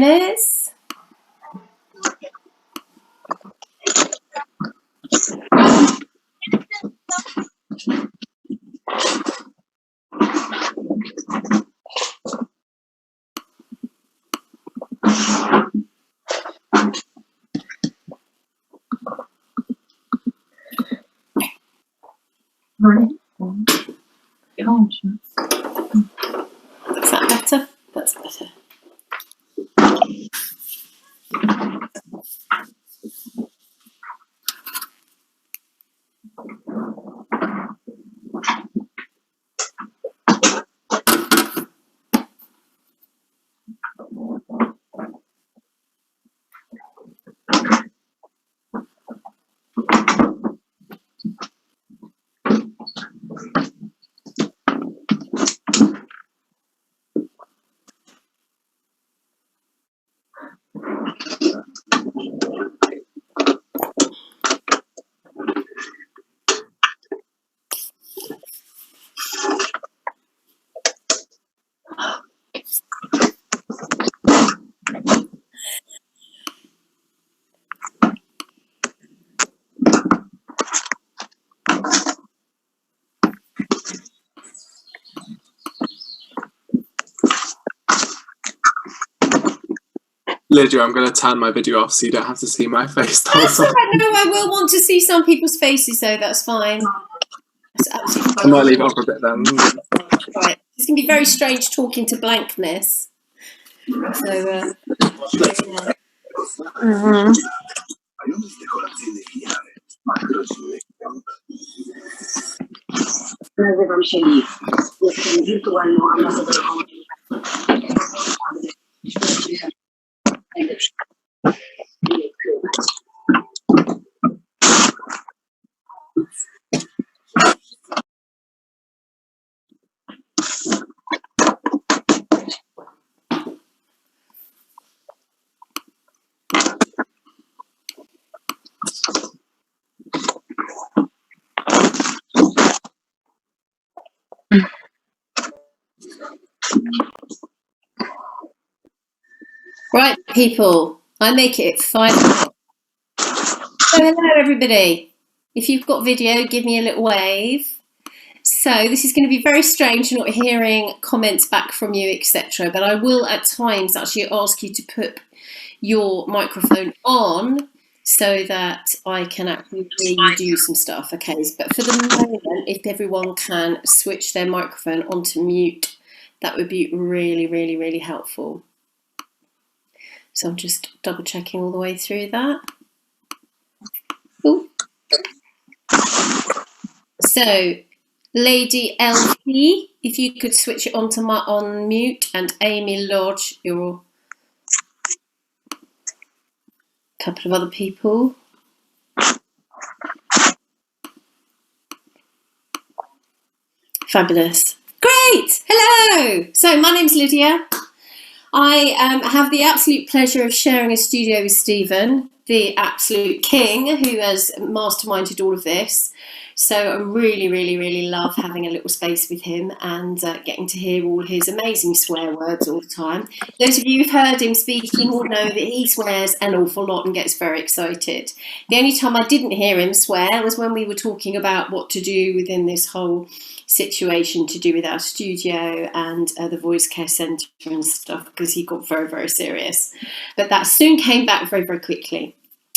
Is that better? That's better. Lydia, I'm going to turn my video off so you don't have to see my face. That's all right. No, I will want to see some people's faces, though. That's fine. That's absolutely fine. I might leave it off a bit then. Right. It's going to be very strange talking to blankness. So, Nazywam się Liv. Jestem wirtualną ambasadorką. right, people. I make it 5 o'clock. So, hello, everybody. If you've got video, give me a little wave. So this is going to be very strange not hearing comments back from you, etc. But I will at times actually ask you to put your microphone on so that I can actually hear you do some stuff. Okay, but for the moment, if everyone can switch their microphone onto mute, that would be really, really, really helpful. So I'm just double checking all the way through that. Ooh. So, Lady LP, if you could switch it onto on mute, and Amy Lodge, you're a couple of other people. Fabulous. Great. Hello. So my name's Lydia. I have the absolute pleasure of sharing a studio with Stephen, the absolute king, who has masterminded all of this. So I really, really, really love having a little space with him and getting to hear all his amazing swear words all the time. Those of you who've heard him speaking will know that he swears an awful lot and gets very excited. The only time I didn't hear him swear was when we were talking about what to do within this whole situation to do with our studio and the voice care centre and stuff, because he got very, very serious. But that soon came back very, very quickly.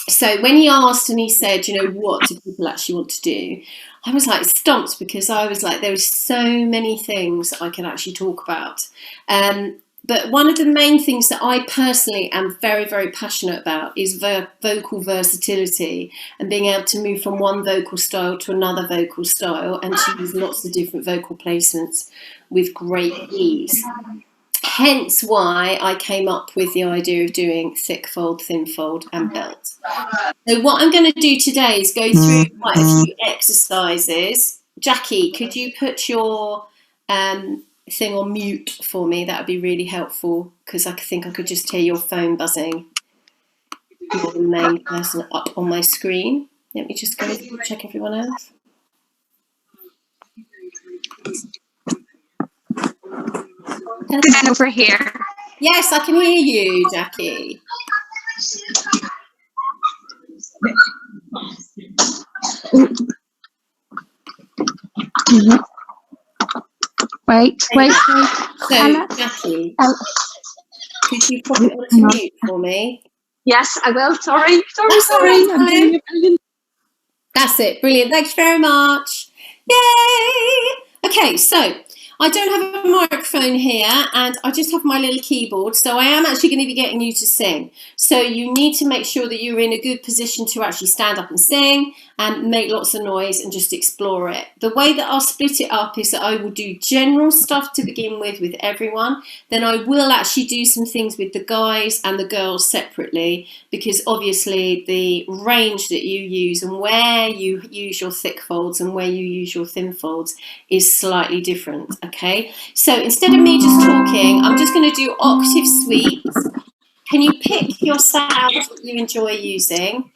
So when he asked and he said, you know, what do people actually want to do? I was like stumped, because I was like, there are so many things I can actually talk about. But one of the main things that I personally am very, very passionate about is vocal versatility and being able to move from one vocal style to another vocal style and to use lots of different vocal placements with great ease. Hence why I came up with the idea of doing thick fold, thin fold and belt. So what I'm going to do today is go through quite a few exercises. Jackie, could you put your thing on mute for me? That would be really helpful, because I think I could just hear your phone buzzing. You're the main person up on my screen. Let me just go check everyone else. Good over here. Yes, I can hear you, Jackie. Wait. So, Ella? Jackie, Ella. could you pop it onto mute for me? Yes, I will. Sorry. That's all right, I'm doing a brilliant. That's it. Brilliant. Thank you very much. Yay! Okay, so I don't have a microphone here and I just have my little keyboard. So I am actually going to be getting you to sing. So you need to make sure that you're in a good position to actually stand up and sing and make lots of noise and just explore it. The way that I'll split it up is that I will do general stuff to begin with everyone. Then I will actually do some things with the guys and the girls separately, because obviously the range that you use and where you use your thick folds and where you use your thin folds is slightly different. Okay, so instead of me just talking, I'm just going to do octave sweeps. Can you pick your sounds that you enjoy using?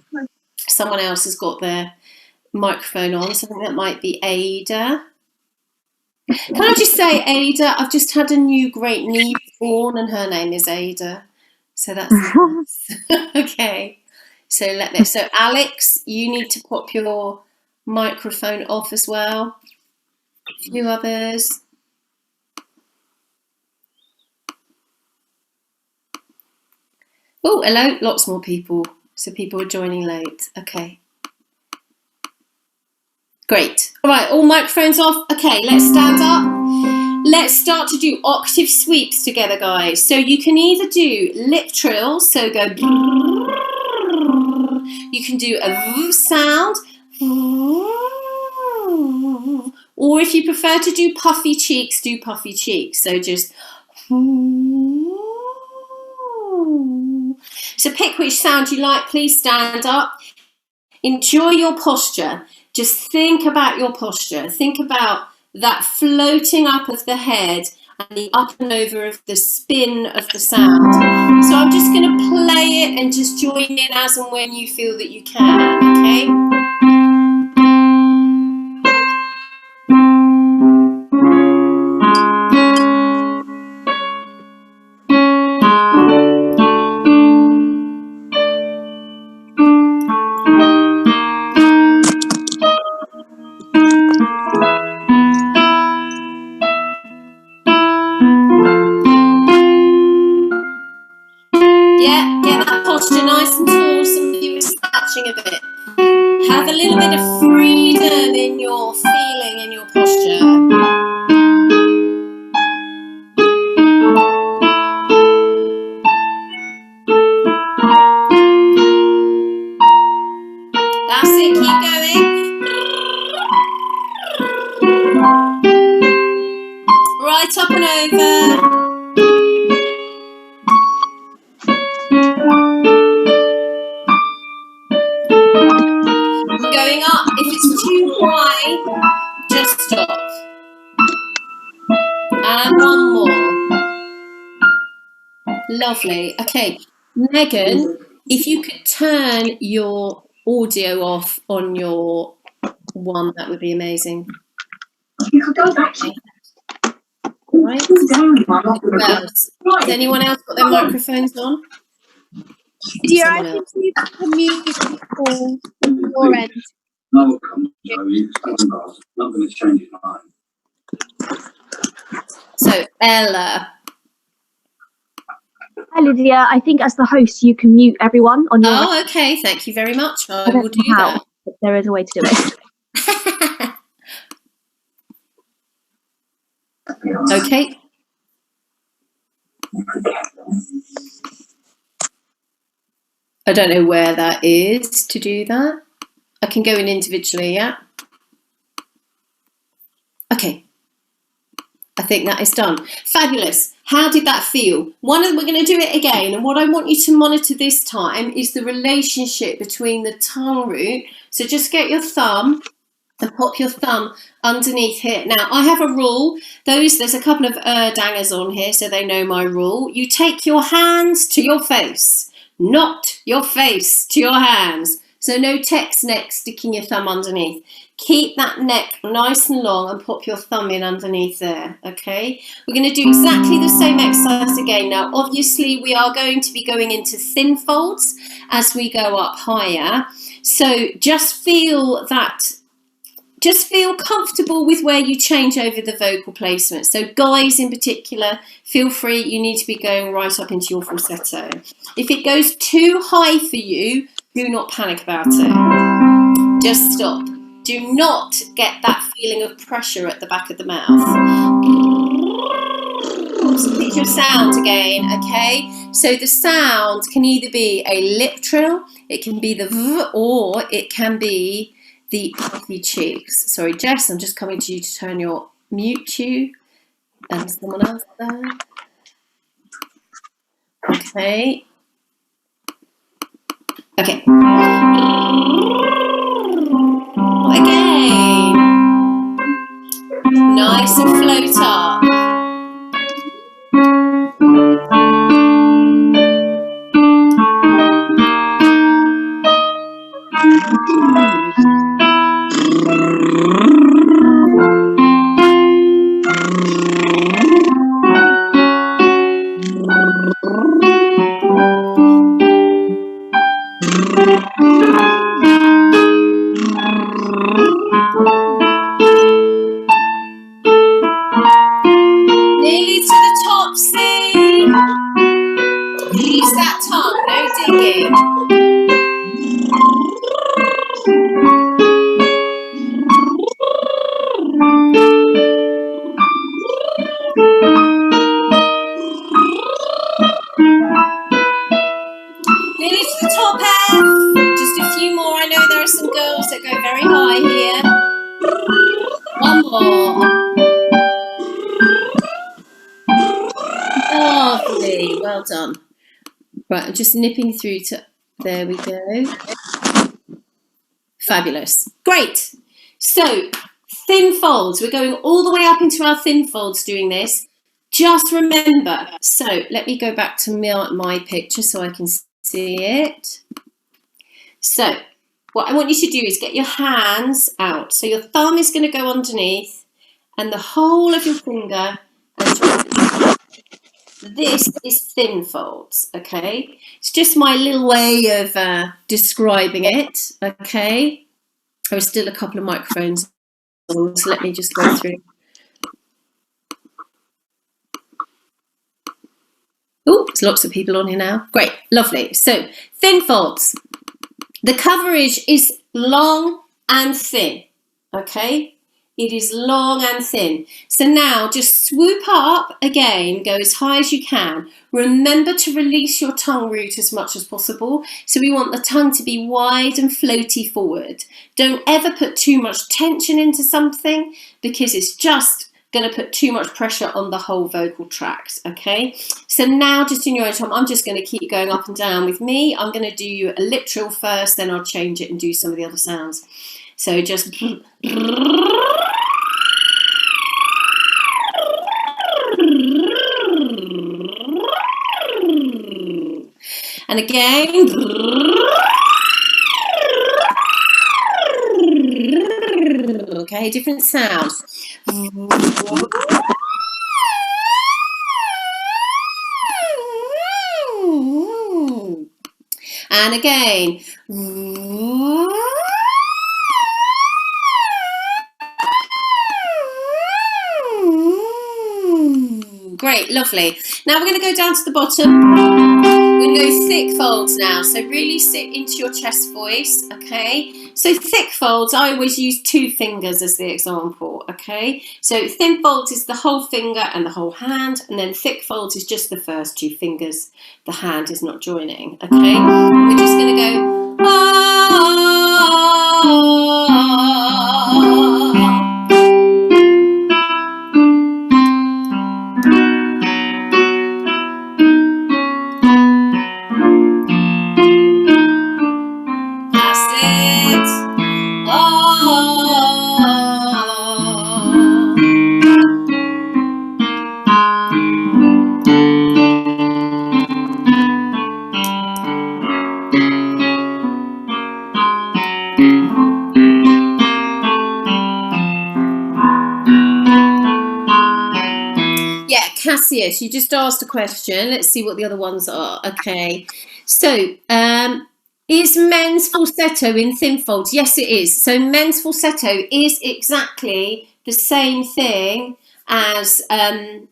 Someone else has got their microphone on, so I think that might be Ada. Can I just say, Ada, I've just had a new great niece born and her name is Ada. So that's nice. Okay. So so Alex, you need to pop your microphone off as well. A few others. Oh, hello, lots more people. So people are joining late. Okay. Great. All right, all microphones off. Okay, let's stand up. Let's start to do octave sweeps together, guys. So you can either do lip trills, so go. You can do a V sound. Or if you prefer to do puffy cheeks, do puffy cheeks. So just. So pick which sound you like. Please stand up. Enjoy your posture. Just think about your posture. Think about that floating up of the head and the up and over of the spin of the sound. So I'm just going to play it and just join in as and when you feel that you can, okay? Yeah, get that posture nice and tall. Some of you are snatching a bit. Have a little bit of freedom in your feeling, in your posture. That's it, keep going. Right up and over. Going up. If it's too high, just stop. And one more. Lovely. Okay, Megan, if you could turn your audio off on your one, that would be amazing. You could go back. Right. Who Has anyone else got their microphones on? Yeah, I Someone think else. you can mute people from your end. No, I'm not going to change his mind. So, Ella. Hi, Lydia. I think as the host, you can mute everyone on your end. Oh, okay. Thank you very much. I don't will do know how, that. but there is a way to do it. Okay. I don't know where that is to do that. I can go in individually, yeah? Okay. I think that is done. Fabulous. How did that feel? We're going to do it again. And what I want you to monitor this time is the relationship between the tongue root. So just get your thumb and pop your thumb underneath here. Now, I have a rule. There's a couple of dangers on here, so they know my rule. You take your hands to your face, not your face to your hands. So no text next, sticking your thumb underneath. Keep that neck nice and long and pop your thumb in underneath there, okay? We're going to do exactly the same exercise again. Now, obviously, we are going to be going into thin folds as we go up higher. So just feel comfortable with where you change over the vocal placement. So guys in particular, feel free, you need to be going right up into your falsetto. If it goes too high for you, do not panic about it. Just stop. Do not get that feeling of pressure at the back of the mouth. So pick your sound again, okay? So the sound can either be a lip trill, it can be the v, or it can be the puffy cheeks. Sorry, Jess, I'm just coming to you to turn your mute cue. And someone else there. Okay. Okay. Again. Nice and float up. Nearly to the top, see? Use that tongue, no digging. Nearly to the top, F. Just a few more. I know there are some girls that go very high here. One more. Lovely. Well done. Right, I'm just nipping through to... There we go. Fabulous. Great. So, thin folds. We're going all the way up into our thin folds doing this. Just remember. So, let me go back to my picture so I can see it. So, what I want you to do is get your hands out. So, your thumb is going to go underneath and the whole of your finger. This is thin folds, okay? It's just my little way of describing it, okay? There are still a couple of microphones on, so let me just go through. Oh, there's lots of people on here now. Great, lovely. So, thin folds. The coverage is long and thin, okay? It is long and thin. So now just swoop up again, go as high as you can. Remember to release your tongue root as much as possible. So we want the tongue to be wide and floaty forward. Don't ever put too much tension into something because it's just going to put too much pressure on the whole vocal tract, okay? So now just in your own time, I'm just going to keep going up and down with me. I'm going to do a lip trill first, then I'll change it and do some of the other sounds. So just... And again, okay, different sounds. And again. Great, lovely. Now we're going to go down to the bottom. We're going to go thick folds now. So really sit into your chest voice, okay? So thick folds, I always use 2 fingers as the example, okay? So thin folds is the whole finger and the whole hand, and then thick folds is just the first 2 fingers. The hand is not joining, okay? We're just going to go, Cassius, you just asked a question. Let's see what the other ones are. Okay. So, is men's falsetto in thin folds? Yes, it is. So men's falsetto is exactly the same thing as the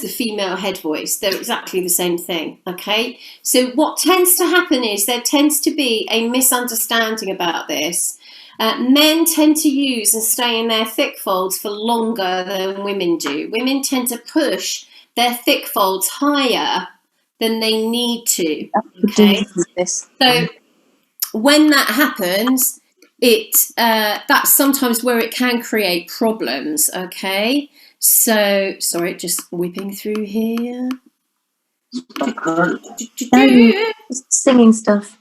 female head voice. They're exactly the same thing. Okay. So what tends to happen is there tends to be a misunderstanding about this. Men tend to use and stay in their thick folds for longer than women do. Women tend to push their thick folds higher than they need to. Okay. So when that happens, that's sometimes where it can create problems. Okay. So sorry, just whipping through here. Singing stuff.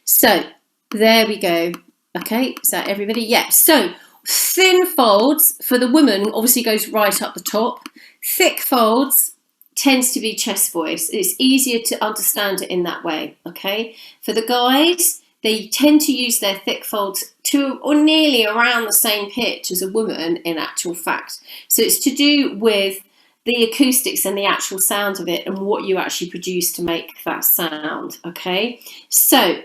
So there we go. Okay, is that everybody? Yeah. So thin folds for the woman obviously goes right up the top. Thick folds tends to be chest voice. It's easier to understand it in that way. Okay. For the guys, they tend to use their thick folds to or nearly around the same pitch as a woman in actual fact. So it's to do with the acoustics and the actual sound of it and what you actually produce to make that sound. Okay. So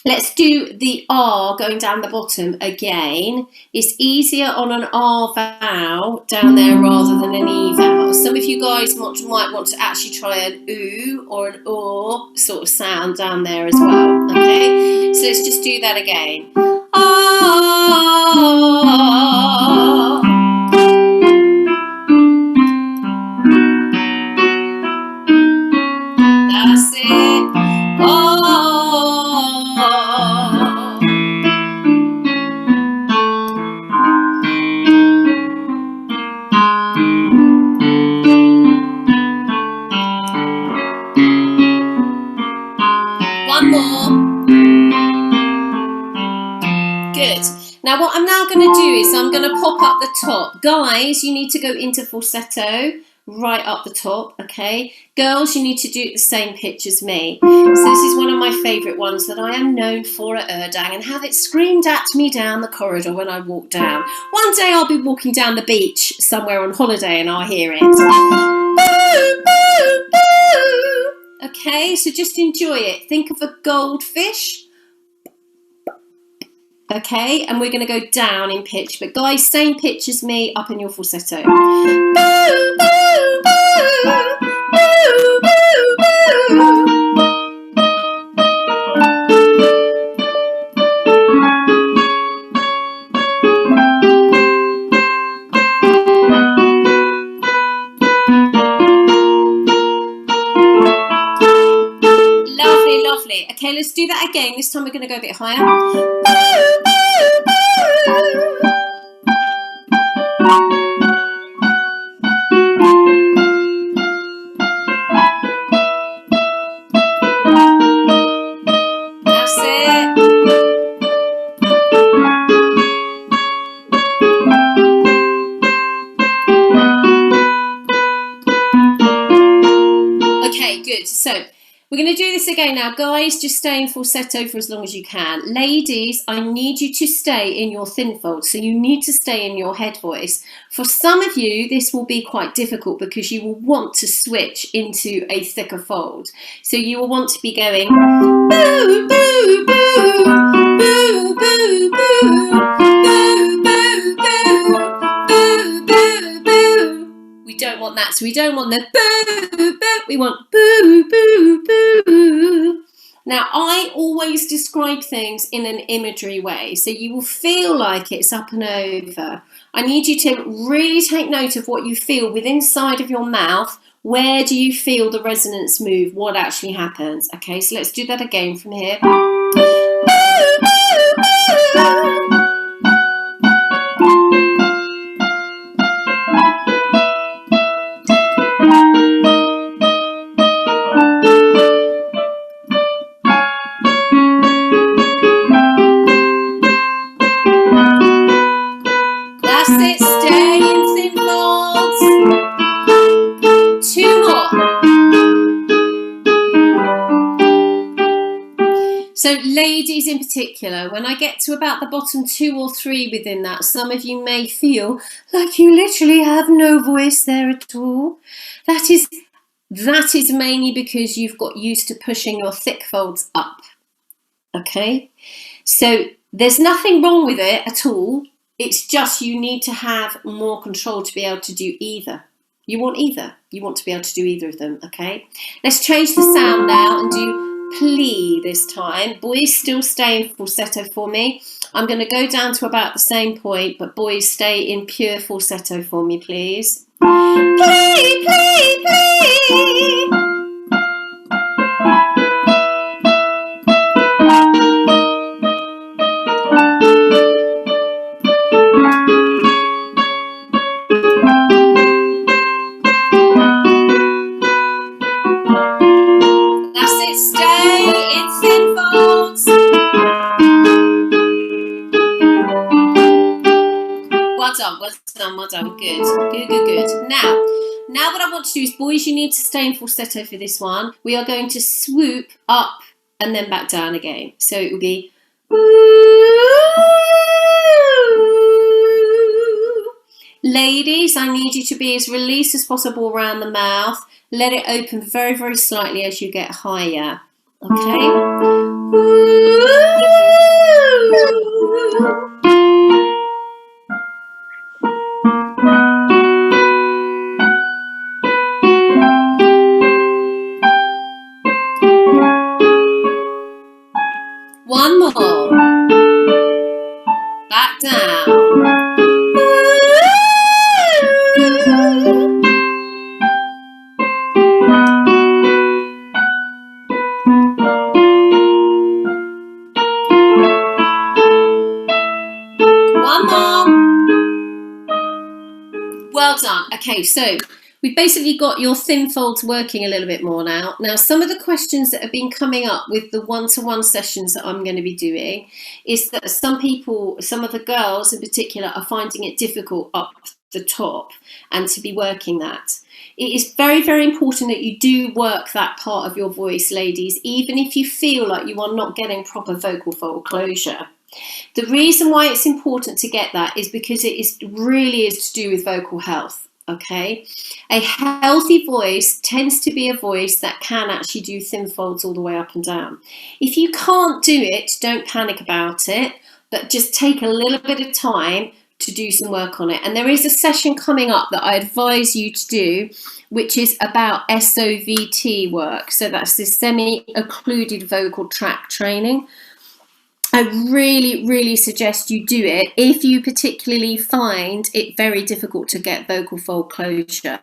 let's do the R going down the bottom again. It's easier on an R vowel down there rather than an E vowel. Some of you guys might want to actually try an oo or an or sort of sound down there as well. Okay, so let's just do that again. Ah. That's it. Oh. One more. Good. Now what I'm now going to do is I'm going to pop up the top. Guys, you need to go into falsetto right up the top, okay? Girls, you need to do the same pitch as me. So this is one of my favourite ones that I am known for at Erdang and have it screamed at me down the corridor when I walk down. One day I'll be walking down the beach somewhere on holiday and I'll hear it. Boo, boo, boo. Okay, so just enjoy it. Think of a goldfish. Okay, and we're going to go down in pitch. But guys, same pitch as me up in your falsetto. Boo, boo, boo, boo, boo, boo. Lovely, lovely. Okay, let's do that again. This time we're going to go a bit higher. That's it. Okay, good. So we're going to do this again now. Guys, just stay in falsetto for as long as you can. Ladies, I need you to stay in your thin fold. So you need to stay in your head voice. For some of you, this will be quite difficult because you will want to switch into a thicker fold. So you will want to be going boo, boo, boo, boo, boo, boo, boo, boo, boo, boo, boo. We don't want that. So we don't want the boo, boo. We want boo, boo, boo. Now, I always describe things in an imagery way, so you will feel like it's up and over. I need you to really take note of what you feel within inside of your mouth. Where do you feel the resonance move? What actually happens? Okay, so let's do that again from here. Boo, boo, boo. That's it, stay in thin folds. Two more. So ladies in particular, when I get to about the bottom 2 or 3 within that, some of you may feel like you literally have no voice there at all. That is mainly because you've got used to pushing your thick folds up. Okay, so there's nothing wrong with it at all. It's just you need to have more control to be able to do either. You want either. You want to be able to do either of them, okay? Let's change the sound now and do plea this time. Boys still stay in falsetto for me. I'm going to go down to about the same point, but boys stay in pure falsetto for me, please. Plea, plea, plea. Well done. Good. Now what I want to do is, boys, you need to stay in falsetto for this one. We are going to swoop up and then back down again. So it will be ladies, I need you to be as released as possible around the mouth. Let it open very, very slightly as you get higher. Okay? One more. Back down. One more. Well done. Okay, so we've basically got your thin folds working a little bit more now. Now, some of the questions that have been coming up with the one-to-one sessions that I'm going to be doing is that some of the girls in particular, are finding it difficult up the top and to be working that. It is very, very important that you do work that part of your voice, ladies, even if you feel like you are not getting proper vocal fold closure. The reason why it's important to get that is because it really is to do with vocal health. Okay, a healthy voice tends to be a voice that can actually do thin folds all the way up and down. If you can't do it, don't panic about it, but just take a little bit of time to do some work on it. And there is a session coming up that I advise you to do, which is about SOVT work. So that's the semi-occluded vocal tract training. I really, really suggest you do it if you particularly find it very difficult to get vocal fold closure.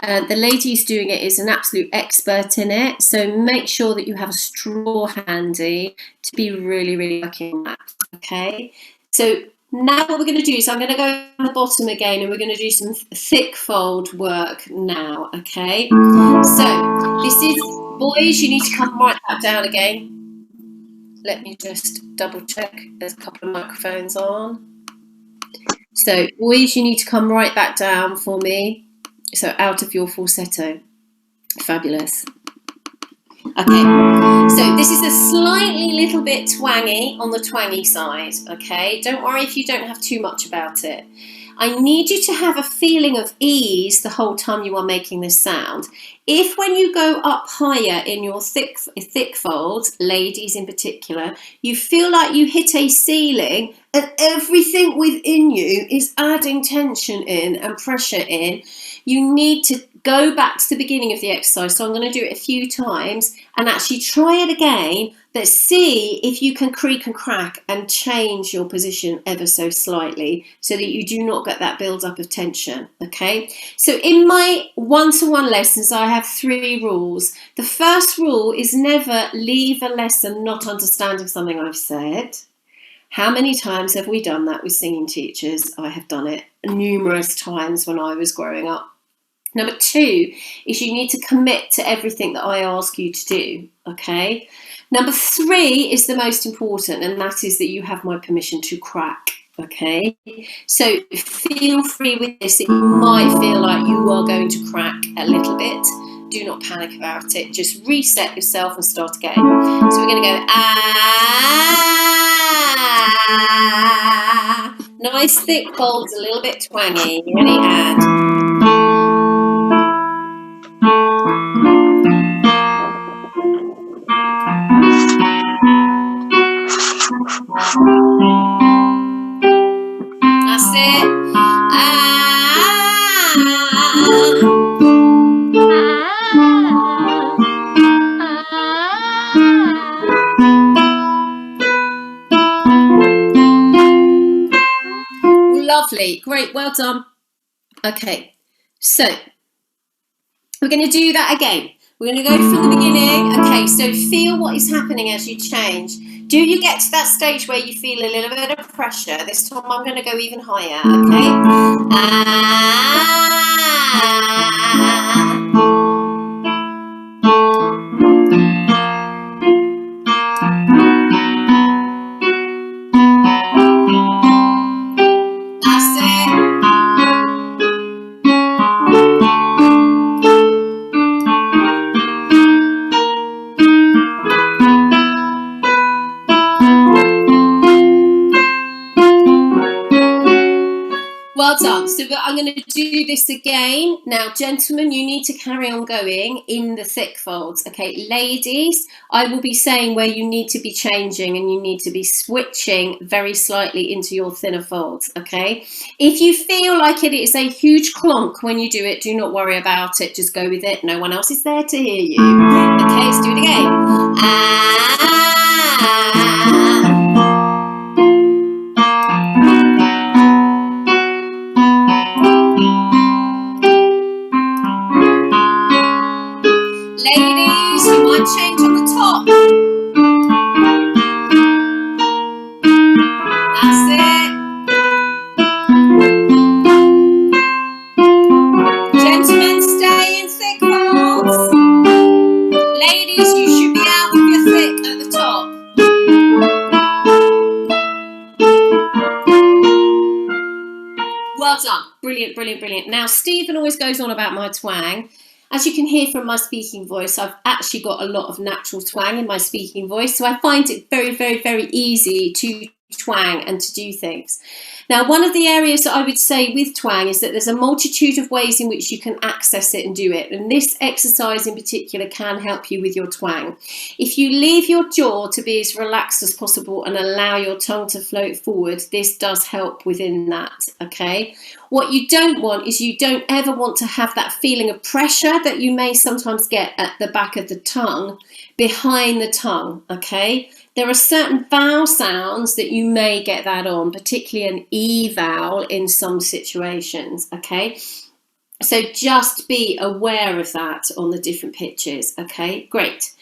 The lady who's doing it is an absolute expert in it, so make sure that you have a straw handy to be really, really working on that, okay? So now what we're going to do is I'm going to go on the bottom again and we're going to do some thick fold work now, okay? So this is, boys, you need to come right back down again. Let me just double check. There's a couple of microphones on. So boys, you need to come right back down for me. So out of your falsetto. Fabulous. Okay, so this is a slightly little bit twangy on the twangy side, okay? Don't worry if you don't have too much about it. I need you to have a feeling of ease the whole time you are making this sound. If when you go up higher in your thick folds, ladies in particular, you feel like you hit a ceiling and everything within you is adding tension in and pressure in, you need to go back to the beginning of the exercise. So I'm going to do it a few times and actually try it again, but see if you can creak and crack and change your position ever so slightly so that you do not get that build up of tension. Okay, so in my one-to-one lessons I have 3 rules. The first rule is never leave a lesson not understanding something I've said. How many times have we done that with singing teachers? I have done it numerous times when I was growing up. Number 2 is you need to commit to everything that I ask you to do, okay? Number 3 is the most important, and that is that you have my permission to crack, okay? So feel free with this. It might feel like you are going to crack a little bit, do not panic about it. Just reset yourself and start again. So we're going to go ah. Nice thick folds, a little bit twangy. Ready? And that's it. Lovely, great, well done. Okay, so we're going to do that again. We're going to go from the beginning. Okay, so feel what is happening as you change. Do you get to that stage where you feel a little bit of pressure? This time I'm going to go even higher, okay? That's it. Well done. So I'm going to do this again. Now, gentlemen, you need to carry on going in the thick folds. Okay, ladies, I will be saying where you need to be changing and you need to be switching very slightly into your thinner folds. Okay, if you feel like it is a huge clonk when you do it, do not worry about it. Just go with it. No one else is there to hear you. Okay, let's do it again. Ladies, you might change on the top. That's it. Gentlemen, stay in thick folds. Ladies, you should be out of your thick at the top. Well done. Brilliant, brilliant, brilliant. Now, Stephen always goes on about my twang. As you can hear from my speaking voice, I've actually got a lot of natural twang in my speaking voice, so I find it very, very, very easy to twang and to do things. Now, one of the areas that I would say with twang is that there's a multitude of ways in which you can access it and do it, and this exercise in particular can help you with your twang. If you leave your jaw to be as relaxed as possible and allow your tongue to float forward, this does help within that, okay? What you don't want is you don't ever want to have that feeling of pressure that you may sometimes get at the back of the tongue, behind the tongue, okay? There are certain vowel sounds that you may get that on, particularly an E vowel in some situations, okay? So just be aware of that on the different pitches, okay? Great.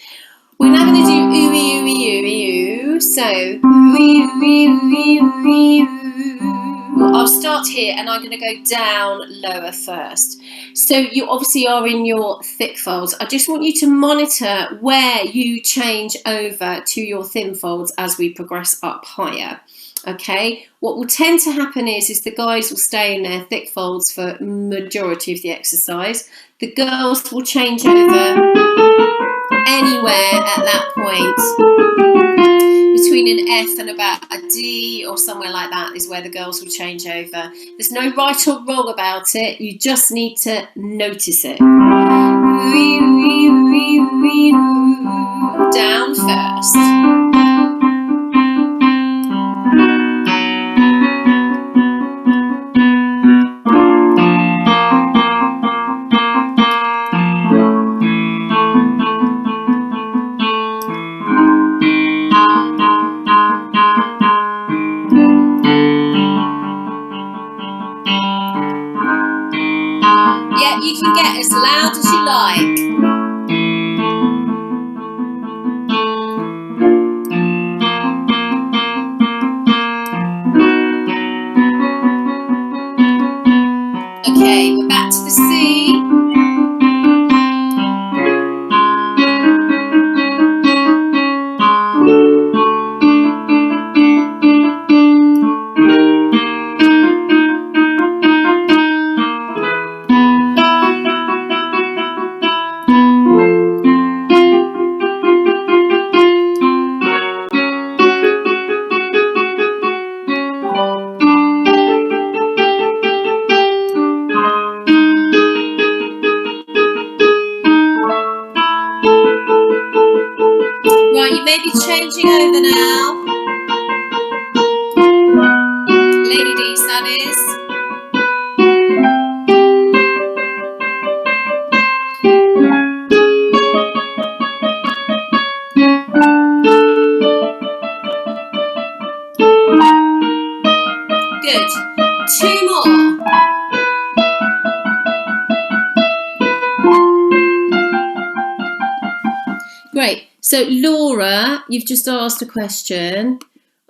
We're now going to do ooey, ooey, ooey, oo. So, ooey, ooey, ooey, ooey, oo. I'll start here and I'm going to go down lower first. So you obviously are in your thick folds. I just want you to monitor where you change over to your thin folds as we progress up higher. Okay, what will tend to happen is the guys will stay in their thick folds for majority of the exercise. The girls will change over anywhere at that point. Between an F and about a D or somewhere like that is where the girls will change over. There's no right or wrong about it. You just need to notice it. Down first. You can get as loud as you like. Right, you may be changing over now. Ladies, that is. Good. 2 more. Great. So Laura, you've just asked a question.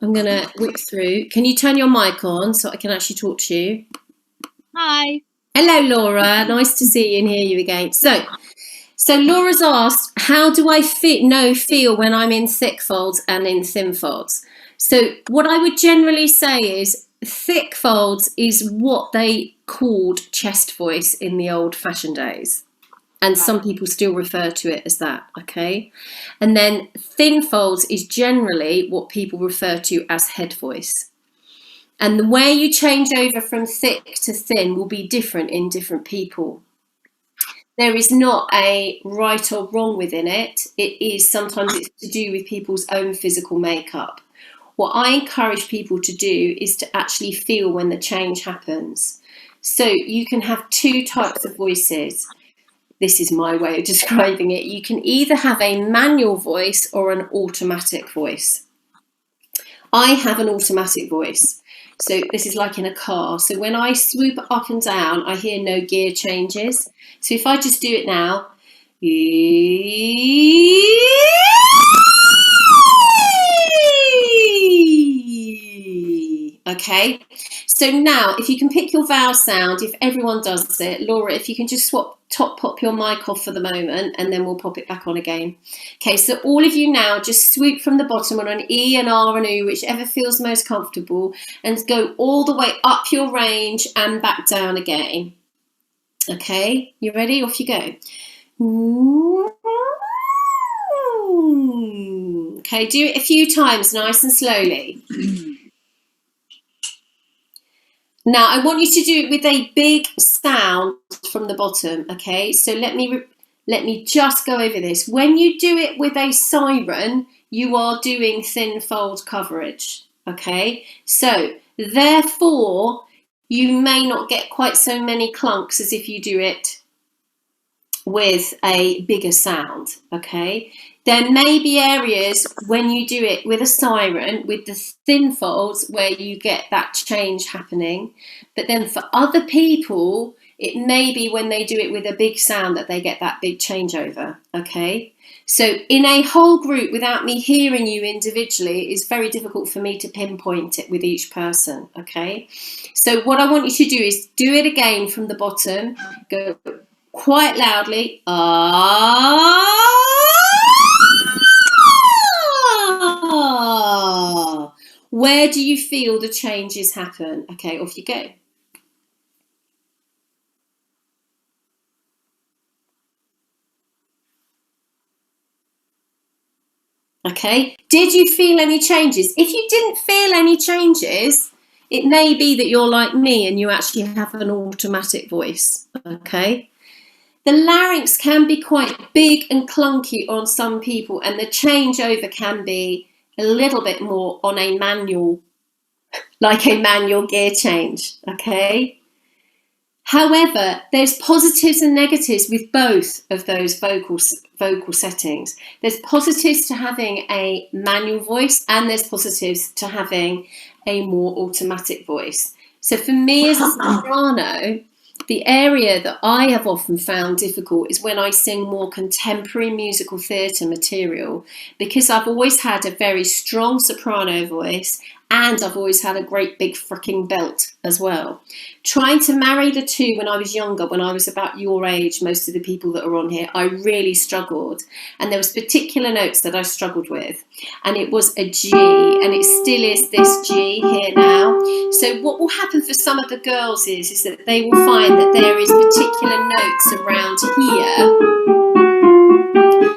I'm going to whip through. Can you turn your mic on so I can actually talk to you? Hi. Hello, Laura. Nice to see you and hear you again. So Laura's asked, how do I feel when I'm in thick folds and in thin folds? So what I would generally say is thick folds is what they called chest voice in the old-fashioned days. And some people still refer to it as that, okay? And then thin folds is generally what people refer to as head voice. And the way you change over from thick to thin will be different in different people. There is not a right or wrong within it. It is sometimes it's to do with people's own physical makeup. What I encourage people to do is to actually feel when the change happens. So you can have 2 types of voices. This is my way of describing it. You can either have a manual voice or an automatic voice. I have an automatic voice. So this is like in a car. So when I swoop up and down, I hear no gear changes. So if I just do it now, okay. So now if you can pick your vowel sound, if everyone does it, Laura, if you can just pop your mic off for the moment and then we'll pop it back on again. Okay, so all of you now just swoop from the bottom on an E, an R, and U, whichever feels most comfortable, and go all the way up your range and back down again. Okay, you ready? Off you go. Okay, do it a few times, nice and slowly. Now, I want you to do it with a big sound from the bottom, okay? So let me just go over this. When you do it with a siren, you are doing thin fold coverage, okay? So therefore, you may not get quite so many clunks as if you do it with a bigger sound, okay? There may be areas when you do it with a siren, with the thin folds, where you get that change happening. But then for other people, it may be when they do it with a big sound that they get that big changeover, okay? So in a whole group, without me hearing you individually, it's very difficult for me to pinpoint it with each person, okay? So what I want you to do is do it again from the bottom. Go quite loudly. Where do you feel the changes happen? Okay, off you go. Okay, did you feel any changes? If you didn't feel any changes, it may be that you're like me and you actually have an automatic voice, okay? The larynx can be quite big and clunky on some people, and the changeover can be a little bit more on a manual, like a manual gear change, okay? However, there's positives and negatives with both of those vocal settings. There's positives to having a manual voice and there's positives to having a more automatic voice. So for me as a soprano, the area that I have often found difficult is when I sing more contemporary musical theatre material, because I've always had a very strong soprano voice and I've always had a great big freaking belt as well. Trying to marry the two when I was younger, when I was about your age, most of the people that are on here, I really struggled. And there was particular notes that I struggled with. And it was a G, and it still is this G here now. So what will happen for some of the girls is that they will find that there is particular notes around here.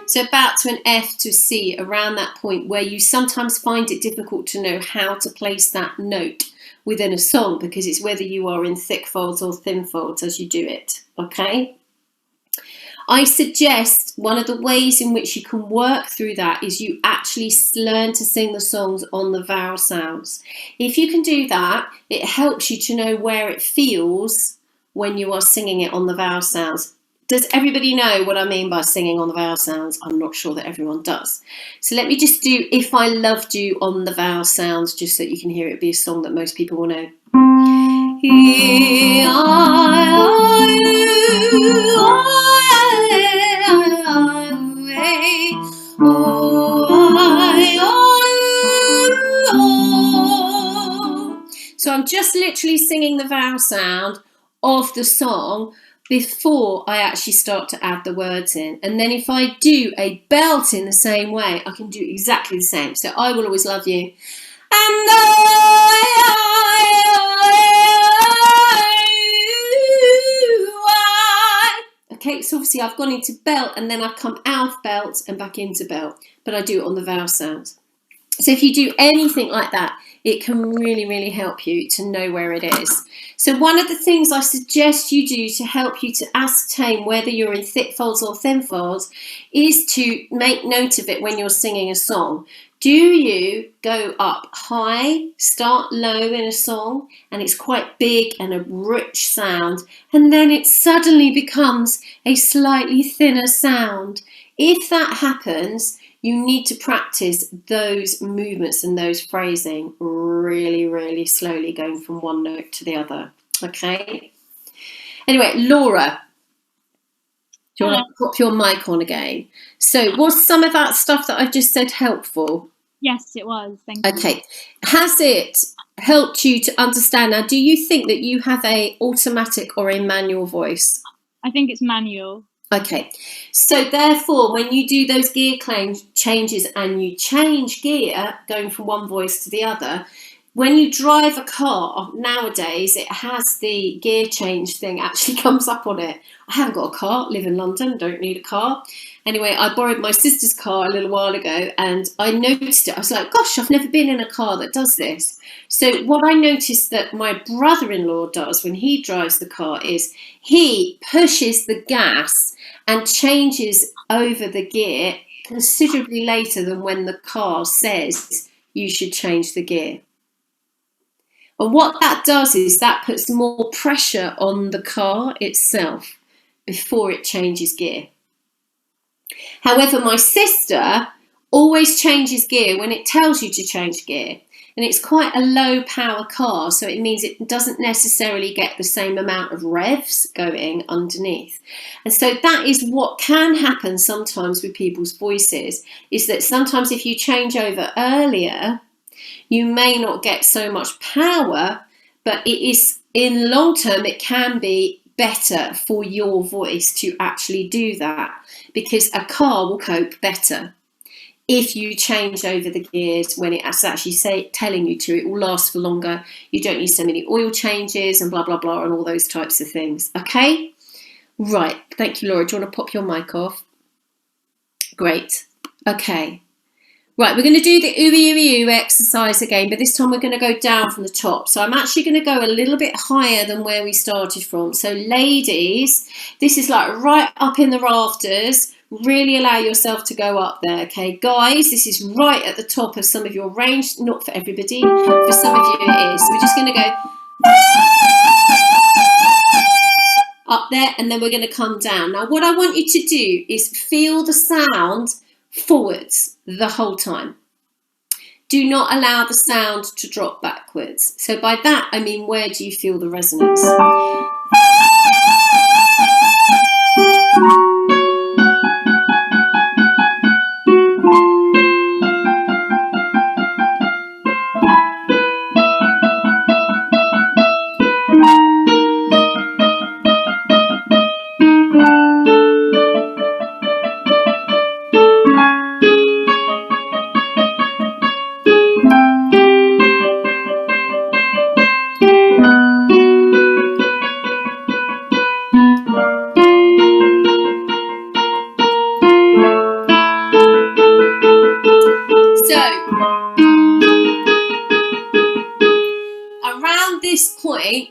So about to an F to a C, around that point where you sometimes find it difficult to know how to place that note within a song, because it's whether you are in thick folds or thin folds as you do it, okay? I suggest one of the ways in which you can work through that is you actually learn to sing the songs on the vowel sounds. If you can do that, it helps you to know where it feels when you are singing it on the vowel sounds. Does everybody know what I mean by singing on the vowel sounds? I'm not sure that everyone does. So let me just do If I Loved You on the vowel sounds, just so you can hear it be a song that most people will know. So I'm just literally singing the vowel sound of the song before I actually start to add the words in. And then if I do a belt in the same way, I can do exactly the same. So I Will Always Love You. And okay, so obviously I've gone into belt and then I've come out of belt and back into belt, but I do it on the vowel sounds. So if you do anything like that, it can really, really help you to know where it is. So one of the things I suggest you do to help you to ascertain whether you're in thick folds or thin folds is to make note of it when you're singing a song. Do you go up high, start low in a song, and it's quite big and a rich sound, and then it suddenly becomes a slightly thinner sound? If that happens, you need to practice those movements and those phrasing really, really slowly, going from one note to the other. Okay? Anyway, Laura, do you want to pop your mic on again? So was some of that stuff that I've just said helpful? Yes, it was. Thank you. Okay. Has it helped you to understand? Now, do you think that you have a automatic or a manual voice? I think it's manual. Okay, so therefore, when you do those gear changes and you change gear, going from one voice to the other, when you drive a car nowadays, it has the gear change thing actually comes up on it. I haven't got a car, live in London, don't need a car. Anyway, I borrowed my sister's car a little while ago and I noticed it. I was like, gosh, I've never been in a car that does this. So what I noticed that my brother-in-law does when he drives the car is he pushes the gas and changes over the gear considerably later than when the car says you should change the gear. And what that does is that puts more pressure on the car itself before it changes gear. However, my sister always changes gear when it tells you to change gear. And it's quite a low power car, so it means it doesn't necessarily get the same amount of revs going underneath. And so that is what can happen sometimes with people's voices, is that sometimes if you change over earlier, you may not get so much power, but it is, in long term, it can be better for your voice to actually do that, because a car will cope better. If you change over the gears when it's actually telling you to, it will last for longer. You don't need so many oil changes and blah, blah, blah, and all those types of things. Okay? Right. Thank you, Laura. Do you want to pop your mic off? Great. Okay. Right. We're going to do the ooey, ooey, ooh exercise again, but this time we're going to go down from the top. So I'm actually going to go a little bit higher than where we started from. So ladies, this is like right up in the rafters. Really allow yourself to go up there, okay? Guys, this is right at the top of some of your range. Not for everybody. For some of you it is. So we're just going to go up there and then we're going to come down. Now, what I want you to do is feel the sound forwards the whole time. Do not allow the sound to drop backwards. So by that, I mean, where do you feel the resonance?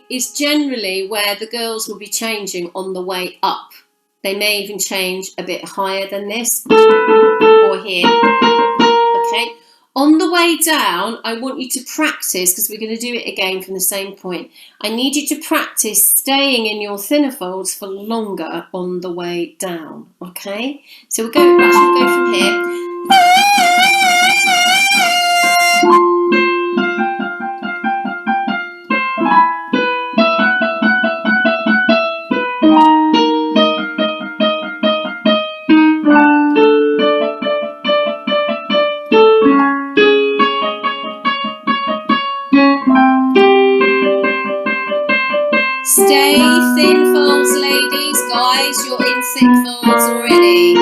Is generally where the girls will be changing on the way up. They may even change a bit higher than this, or here. Okay. On the way down, I want you to practice, because we're going to do it again from the same point. I need you to practice staying in your thinner folds for longer on the way down. Okay. So we'll go from here. Stay thin folds, ladies, guys, you're in thick folds already.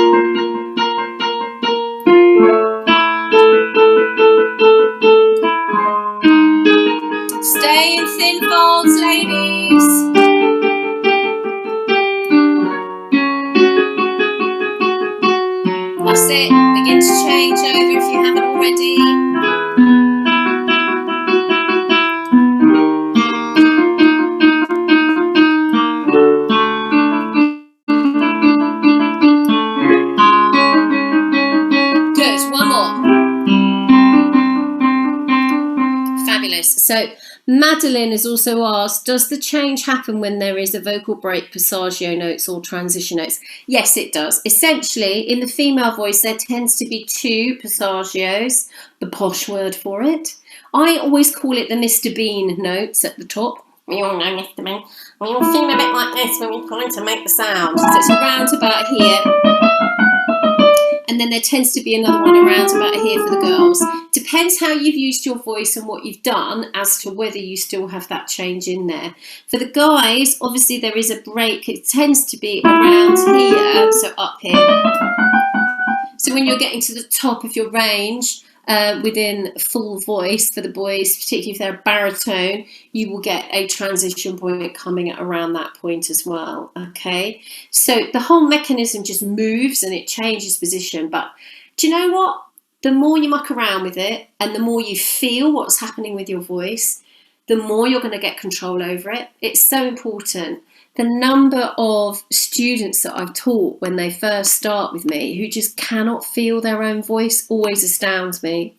Stay in thin folds, ladies. That's it. Begin to change over if you haven't already. Good. One more. Fabulous. So Madeline has also asked, does the change happen when there is a vocal break, passaggio notes or transition notes? Yes, it does. Essentially, in the female voice, there tends to be 2 passaggios, the posh word for it. I always call it the Mr. Bean notes at the top. We all know Mr. Bean. We all feel a bit like this when we're trying to make the sound. So it's around about here. And then there tends to be another one around about here for the girls. Depends how you've used your voice and what you've done as to whether you still have that change in there. For the guys, obviously there is a break. It tends to be around here, so up here. So when you're getting to the top of your range, within full voice for the boys, particularly if they're a baritone, you will get a transition point coming at around that point as well. Okay, so the whole mechanism just moves and it changes position. But do you know what? The more you muck around with it and the more you feel what's happening with your voice, the more you're going to get control over it. It's so important. The number of students that I've taught when they first start with me who just cannot feel their own voice always astounds me.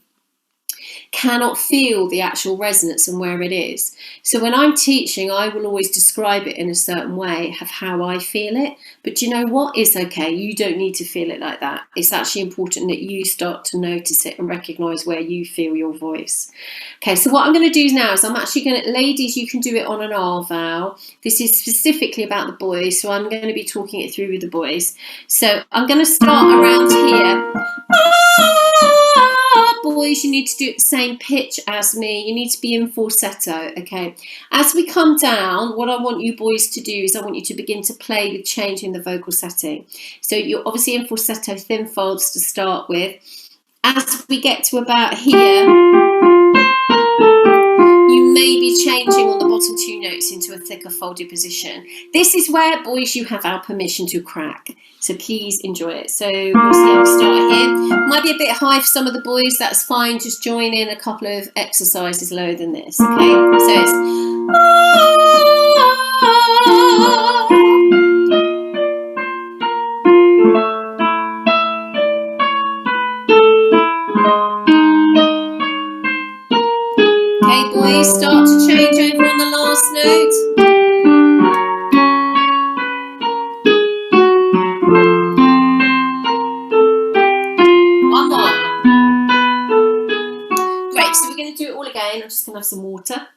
Cannot feel the actual resonance and where it is. So when I'm teaching, I will always describe it in a certain way of how I feel it. But do you know what? It's okay. You don't need to feel it like that. It's actually important that you start to notice it and recognise where you feel your voice. Okay, so what I'm going to do now is I'm actually going to, ladies, you can do it on an R vowel. This is specifically about the boys, so I'm going to be talking it through with the boys. So I'm going to start around here. Boys, you need to do it the same pitch as me. You need to be in falsetto, okay? As we come down, what I want you boys to do is I want you to begin to play with changing the vocal setting. So you're obviously in falsetto, thin folds to start with. As we get to about here, you may be changing on the bottom 2 notes into a thicker folded position. This is where, boys, you have our permission to crack. So please enjoy it. So we'll see how we start here. Might be a bit high for some of the boys, that's fine. Just join in a couple of exercises lower than this, okay? So it's... Okay, boys, start to change over on the last note. One more. Great, so we're going to do it all again. I'm just going to have some water.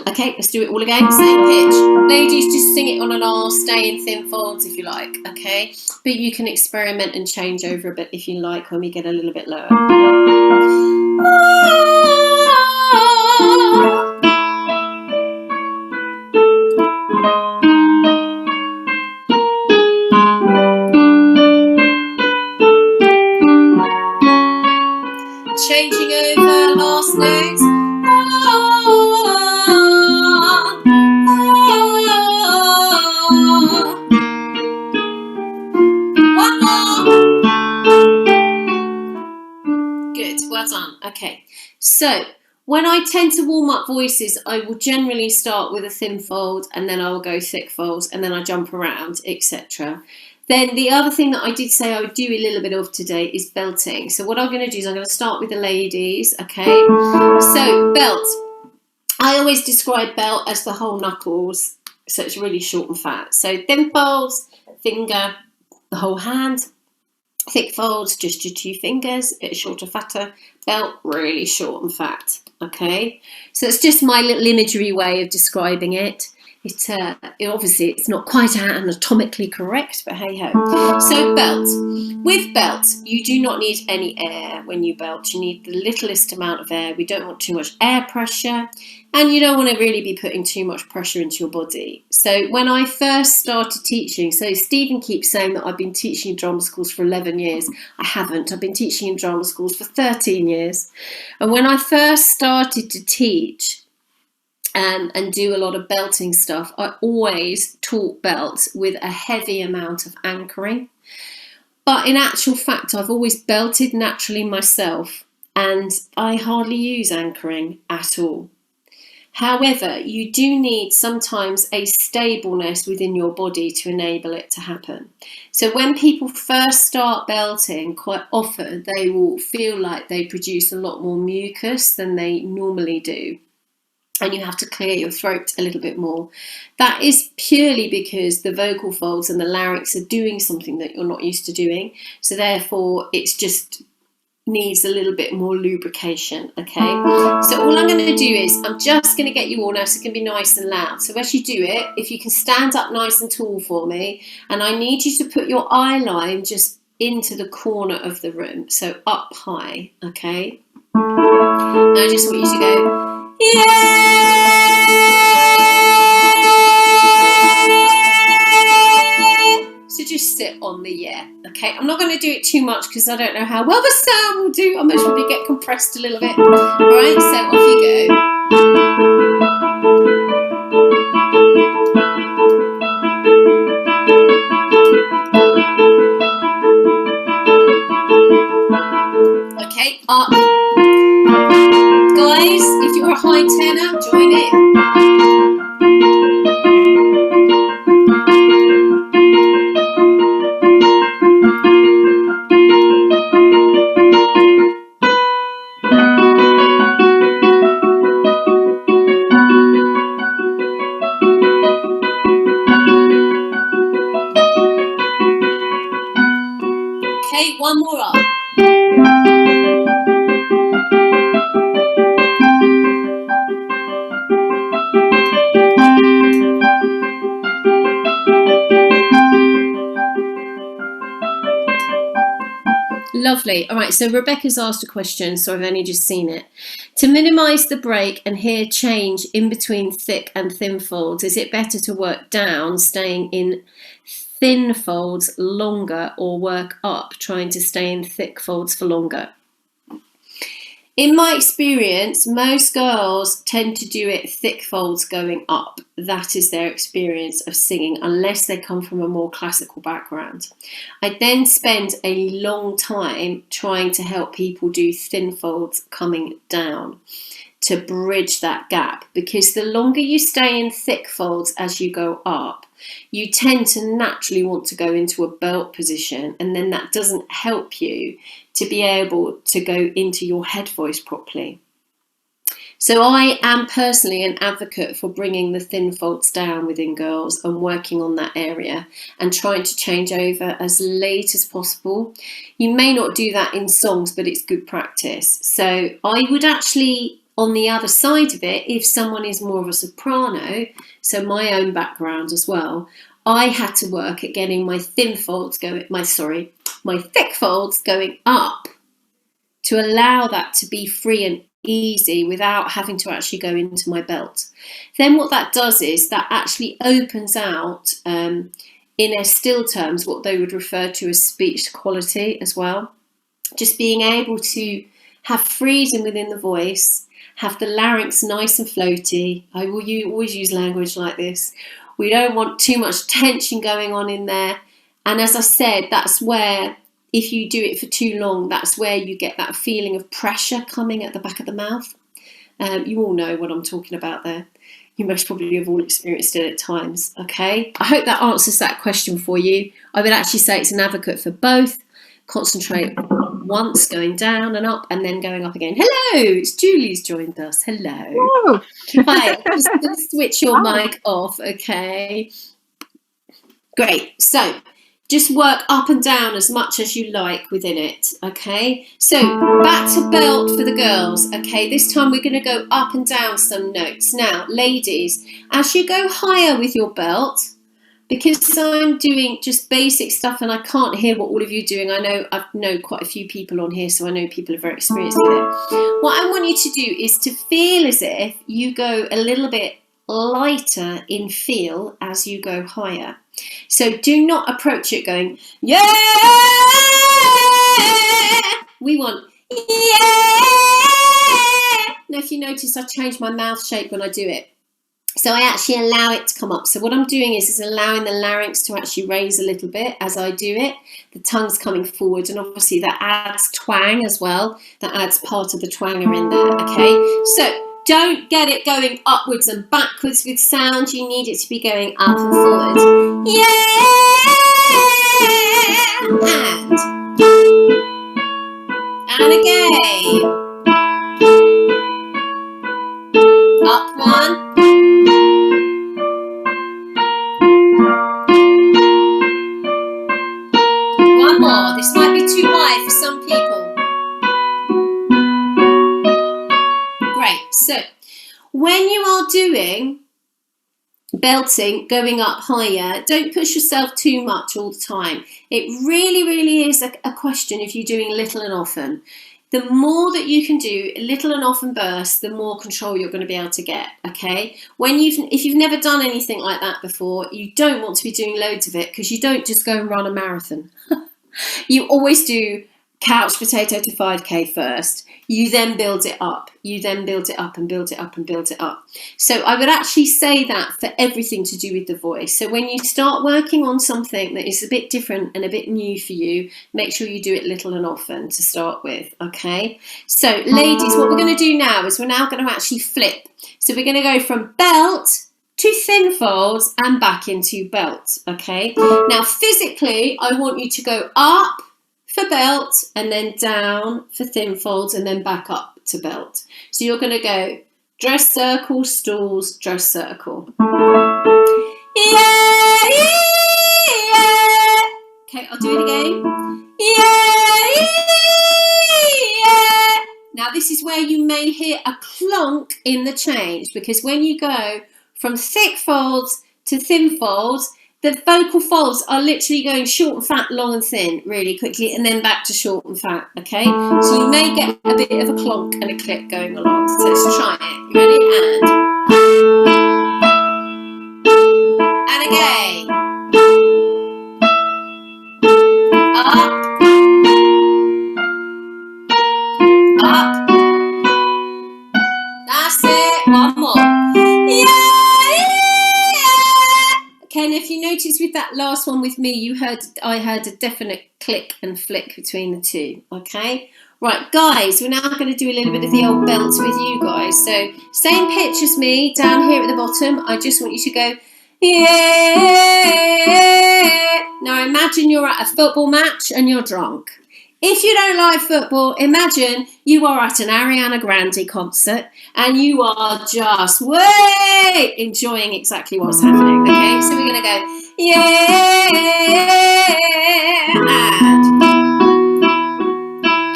Okay, let's do it all again, same pitch. Ladies, just sing it on an R, stay in thin folds if you like, okay? But you can experiment and change over a bit if you like when we get a little bit lower. Changing over, last note. One more. Good, well done. Okay, so When I tend to warm up voices, I will generally start with a thin fold and then I will go thick folds and then I jump around, etc. Then the other thing that I did say I would do a little bit of today is belting. So what I'm going to do is I'm going to start with the ladies, okay? So belt. I always describe belt as the whole knuckles, so it's really short and fat. So thin folds, finger, the whole hand. Thick folds, just your 2 fingers, a bit shorter, fatter. Belt, really short and fat, okay? So it's just my little imagery way of describing it. Obviously, it's not quite anatomically correct, but hey-ho. So belt. With belt, you do not need any air when you belt. You need the littlest amount of air. We don't want too much air pressure, and you don't want to really be putting too much pressure into your body. So when I first started teaching, so Stephen keeps saying that I've been teaching in drama schools for 11 years. I haven't. I've been teaching in drama schools for 13 years. And when I first started to teach, and do a lot of belting stuff, I always taught belts with a heavy amount of anchoring. But in actual fact, I've always belted naturally myself, and I hardly use anchoring at all. However, you do need sometimes a stableness within your body to enable it to happen. So when people first start belting, quite often they will feel like they produce a lot more mucus than they normally do. And you have to clear your throat a little bit more. That is purely because the vocal folds and the larynx are doing something that you're not used to doing. So therefore, it's just needs a little bit more lubrication, okay? So all I'm going to do is, I'm just going to get you all now so it can be nice and loud. So as you do it, if you can stand up nice and tall for me, and I need you to put your eye line just into the corner of the room, so up high, okay? Now I just want you to go, yeah! So just sit on the yeah, okay? I'm not going to do it too much because I don't know how well the sound will do. I might probably get compressed a little bit. All right, so off you go. Okay, up. Guys, if you're a high tenor, join in. Okay, one more up. Lovely. All right, so Rebecca's asked a question, so I've only just seen it. To minimise the break and hear change in between thick and thin folds, is it better to work down, staying in thin folds longer, or work up, trying to stay in thick folds for longer? In my experience, most girls tend to do it thick folds going up. That is their experience of singing, unless they come from a more classical background. I then spend a long time trying to help people do thin folds coming down to bridge that gap, because the longer you stay in thick folds as you go up, you tend to naturally want to go into a belt position, and then that doesn't help you to be able to go into your head voice properly. So I am personally an advocate for bringing the thin folds down within girls and working on that area and trying to change over as late as possible. You may not do that in songs, but it's good practice. So I would actually, on the other side of it, if someone is more of a soprano, so my own background as well, I had to work at getting my thick folds going up to allow that to be free and easy without having to actually go into my belt. Then what that does is that actually opens out, in their still terms, what they would refer to as speech quality as well. Just being able to have freedom within the voice, have the larynx nice and floaty. I will always use language like this. We don't want too much tension going on in there. And as I said, that's where, if you do it for too long, that's where you get that feeling of pressure coming at the back of the mouth. You all know what I'm talking about there. You most probably have all experienced it at times, okay? I hope that answers that question for you. I would actually say it's an advocate for both. Concentrate once, going down and up, and then going up again. Hello, it's Julie's joined us. Hello. Woo. Right, I'm just going to switch your mic off, okay? Great, so just work up and down as much as you like within it, okay? So back to belt for the girls, okay? This time we're going to go up and down some notes. Now, ladies, as you go higher with your belt, because I'm doing just basic stuff and I can't hear what all of you are doing, I know quite a few people on here, so I know people are very experienced with it. What I want you to do is to feel as if you go a little bit lighter in feel as you go higher. So do not approach it going, yeah! We want, yeah! Now if you notice, I change my mouth shape when I do it. So I actually allow it to come up. So what I'm doing is allowing the larynx to actually raise a little bit as I do it. The tongue's coming forward, and obviously that adds twang as well. That adds part of the twanger in there, okay? So don't get it going upwards and backwards with sound. You need it to be going up and forward. Yeah! And again. Up one. One more. This might be too high for some people. Great. So when you are doing belting, going up higher, don't push yourself too much all the time. It really is a question if you're doing little and often. The more that you can do little and often bursts, the more control you're going to be able to get, okay? If you've never done anything like that before, you don't want to be doing loads of it, because you don't just go and run a marathon. You always do couch potato to 5K first. You then build it up. You then build it up and build it up and build it up. So I would actually say that for everything to do with the voice. So when you start working on something that is a bit different and a bit new for you, make sure you do it little and often to start with, okay? So ladies, what we're going to do now is we're now going to actually flip. So we're going to go from belt to thin folds and back into belt, okay? Now physically, I want you to go up for belt and then down for thin folds and then back up to belt. So you're going to go dress circle, stalls, dress circle. Yeah, yeah. Okay, I'll do it again. Yeah, yeah. Now this is where you may hear a clunk in the change, because when you go from thick folds to thin folds, the vocal folds are literally going short and fat, long and thin really quickly, and then back to short and fat, okay? So you may get a bit of a clonk and a click going along. So let's try it. You ready? And again. Up. Up. That's it. One more. Yeah. Okay, and if you notice with that last one with me, I heard a definite click and flick between the two, okay? Right, guys, we're now going to do a little bit of the old belt with you guys. So, same pitch as me, down here at the bottom. I just want you to go, yeah. Now, imagine you're at a football match and you're drunk. If you don't like football, imagine you are at an Ariana Grande concert and you are just way enjoying exactly what's happening, okay? So we're going to go, yeah,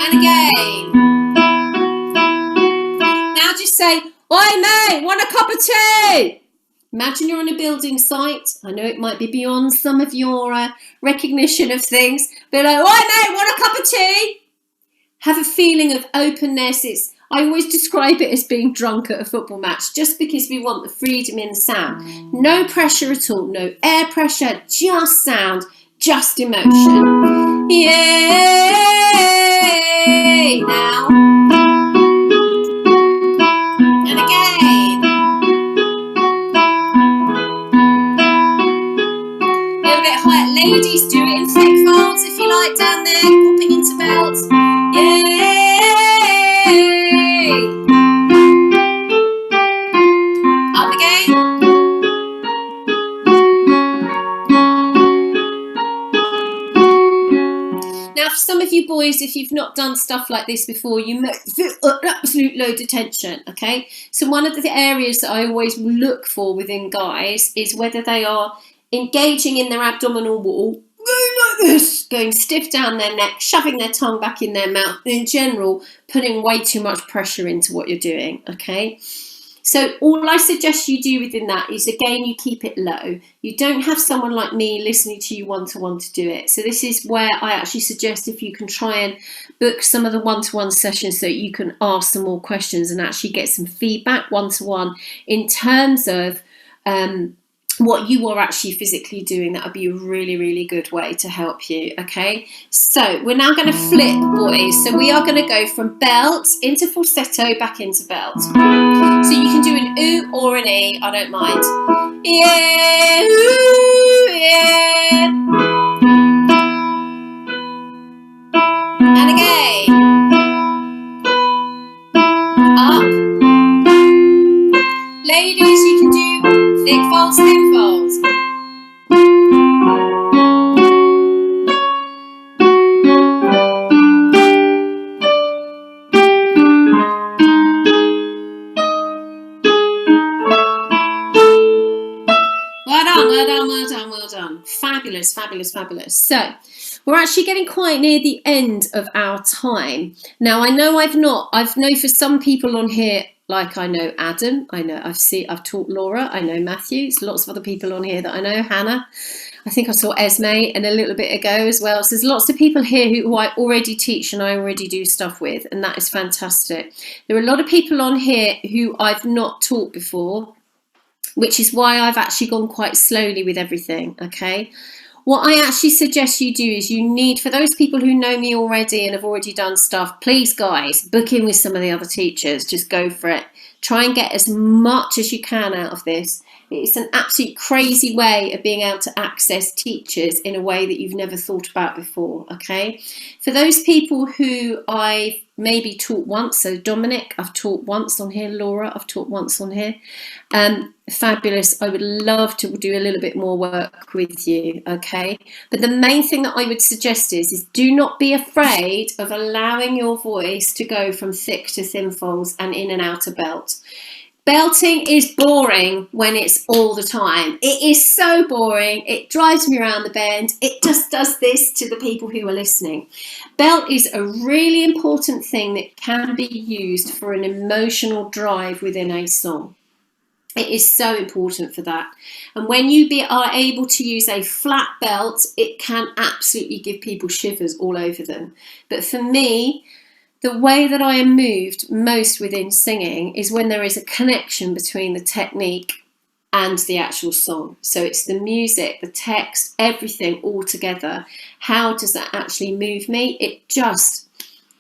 and again. Now just say, oi mate, want a cup of tea? Imagine you're on a building site. I know it might be beyond some of your recognition of things, but like, oi mate, want a cup of tea? Have a feeling of openness. I always describe it as being drunk at a football match, just because we want the freedom in the sound. No pressure at all, no air pressure, just sound, just emotion. Yay! Now. And again. A little bit higher. Ladies, do it in thick folds if you like down there, popping into belts. Yay! boys, if you've not done stuff like this before, you might feel an absolute load of tension, okay? So one of the areas that I always look for within guys is whether they are engaging in their abdominal wall, going like this, going stiff down their neck, shoving their tongue back in their mouth, and in general, putting way too much pressure into what you're doing, okay? So all I suggest you do within that is, again, you keep it low. You don't have someone like me listening to you one-to-one to do it. So this is where I actually suggest if you can try and book some of the one-to-one sessions so you can ask some more questions and actually get some feedback one-to-one in terms of what you are actually physically doing. That would be a really, really good way to help you, okay? So we're now going to flip, boys. So we are going to go from belt into falsetto, back into belt. So you can do an ooh or an e, I don't mind. Yeah, ooh, yeah. And again. Up. Ladies, you can do thick folds, thin folds. Well done, well done, well done, well done. Fabulous, fabulous, fabulous. So we're actually getting quite near the end of our time. Now I know I've know for some people on here, like I know Adam, I've taught Laura, I know Matthew, there's lots of other people on here that I know, Hannah. I think I saw Esme and a little bit ago as well. So there's lots of people here who I already teach and I already do stuff with, and that is fantastic. There are a lot of people on here who I've not taught before, which is why I've actually gone quite slowly with everything, okay? What I actually suggest you do is you need, for those people who know me already and have already done stuff, please guys, book in with some of the other teachers, just go for it. Try and get as much as you can out of this. It's an absolute crazy way of being able to access teachers in a way that you've never thought about before, okay? For those people who I've maybe taught once, so Dominic, I've taught once on here, Laura, I've taught once on here. Fabulous. I would love to do a little bit more work with you, okay? But the main thing that I would suggest is do not be afraid of allowing your voice to go from thick to thin folds and in and out of belt. Belting is boring when it's all the time. It is so boring. It drives me around the bend. It just does this to the people who are listening. Belt is a really important thing that can be used for an emotional drive within a song. It is so important for that. And when you are able to use a flat belt, it can absolutely give people shivers all over them. But for me, the way that I am moved most within singing is when there is a connection between the technique and the actual song. So it's the music, the text, everything all together. How does that actually move me?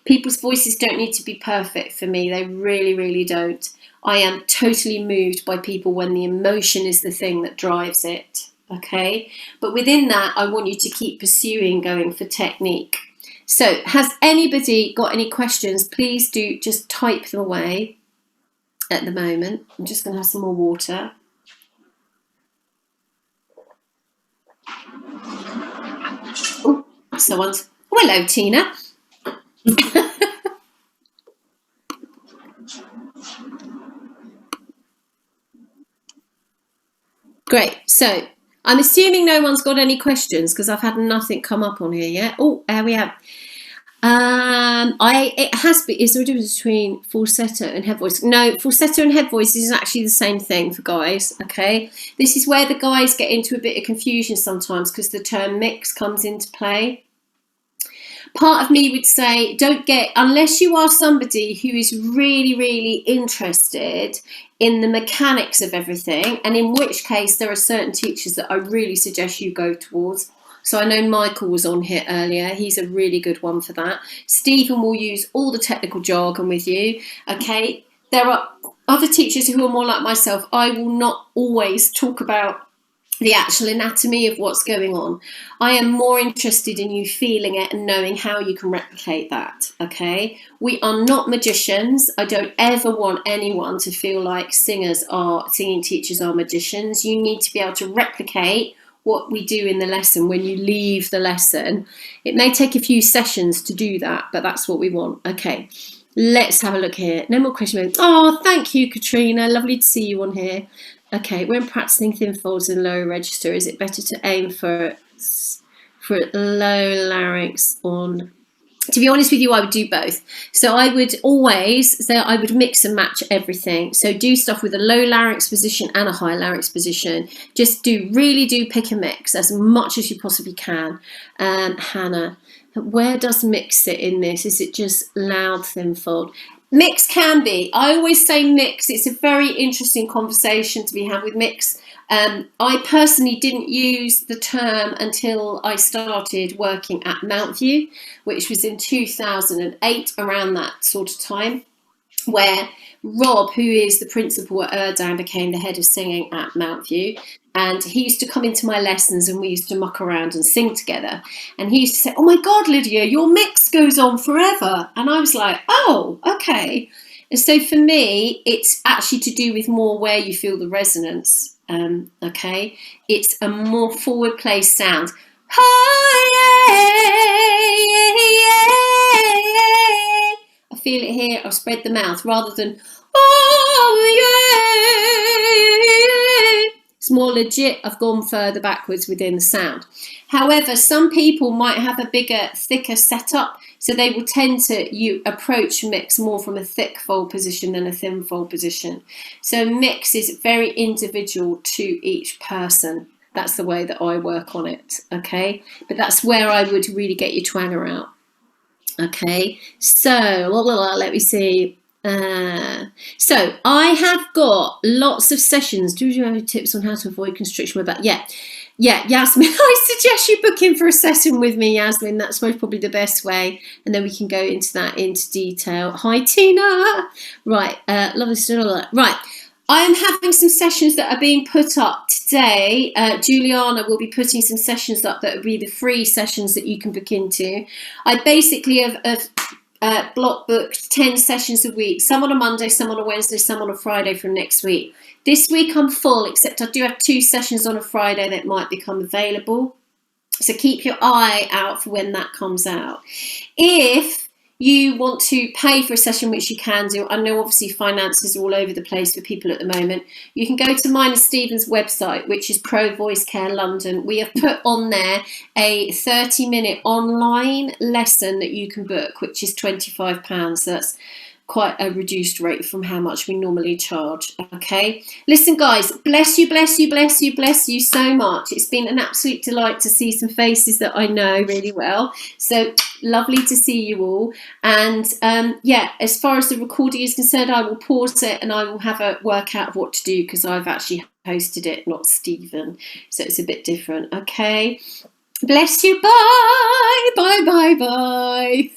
People's voices don't need to be perfect for me. They really, really don't. I am totally moved by people when the emotion is the thing that drives it, okay? But within that, I want you to keep pursuing going for technique. So has anybody got any questions? Please do just type them away at the moment. I'm just going to have some more water. Oh, someone's... Oh, hello, Tina. Great. So I'm assuming no one's got any questions because I've had nothing come up on here yet. Oh, there we have. Is there a difference between falsetto and head voice? No, falsetto and head voice is actually the same thing for guys, okay? This is where the guys get into a bit of confusion sometimes because the term mix comes into play. Part of me would say unless you are somebody who is really, really interested in the mechanics of everything, and in which case there are certain teachers that I really suggest you go towards. So I know Michael was on here earlier. He's a really good one for that. Stephen will use all the technical jargon with you. Okay, there are other teachers who are more like myself. I will not always talk about the actual anatomy of what's going on. I am more interested in you feeling it and knowing how you can replicate that, okay? We are not magicians. I don't ever want anyone to feel like singing teachers are magicians. You need to be able to replicate what we do in the lesson when you leave the lesson. It may take a few sessions to do that, but that's what we want. Okay, let's have a look here. No more questions. Oh, thank you, Katrina. Lovely to see you on here. Okay, when practicing thin folds in lower register, is it better to aim for low larynx on? To be honest with you, I would do both. So I would always say I would mix and match everything. So do stuff with a low larynx position and a high larynx position. Just really do pick and mix as much as you possibly can. Hannah, where does mix sit in this? Is it just loud thin fold? Mix can be. I always say mix. It's a very interesting conversation to be had with mix. I personally didn't use the term until I started working at Mountview, which was in 2008, around that sort of time, where Rob, who is the principal at Erdan, became the head of singing at Mountview. And he used to come into my lessons and we used to muck around and sing together. And he used to say, "Oh my God, Lydia, your mix goes on forever." And I was like, oh, okay. And so for me, it's actually to do with more where you feel the resonance. Okay, it's a more forward place sound. I feel it here. I'll spread the mouth rather than it's more legit. I've gone further backwards within the sound. However, some people might have a bigger, thicker setup, so they will tend to approach mix more from a thick fold position than a thin fold position. So mix is very individual to each person. That's the way that I work on it, okay? But that's where I would really get your twanger out, okay? So, let me see. So I have got lots of sessions. Do you have any tips on how to avoid constriction? About Yasmin, I suggest you book in for a session with me, Yasmin. That's most probably the best way, and then we can go into that into detail. Hi, Tina. Right, lovely stuff. Right, I am having some sessions that are being put up today. Juliana will be putting some sessions up that will be the free sessions that you can book into. I basically have block booked 10 sessions a week, some on a Monday, some on a Wednesday, some on a Friday from next week. This week I'm full, except I do have 2 sessions on a Friday that might become available. So keep your eye out for when that comes out. If you want to pay for a session, which you can do, I know obviously finances are all over the place for people at the moment, you can go to mine and Stephen's website, which is Pro Voice Care London. We have put on there a 30-minute online lesson that you can book, which is £25. So that's quite a reduced rate from how much we normally charge. Okay, listen guys, bless you, bless you, bless you, bless you so much. It's been an absolute delight to see some faces that I know really well, so lovely to see you all. And yeah, as far as the recording is concerned, I will pause it and I will have a work out of what to do, because I've actually hosted it, not Stephen, so it's a bit different. Okay, bless you, bye bye bye bye.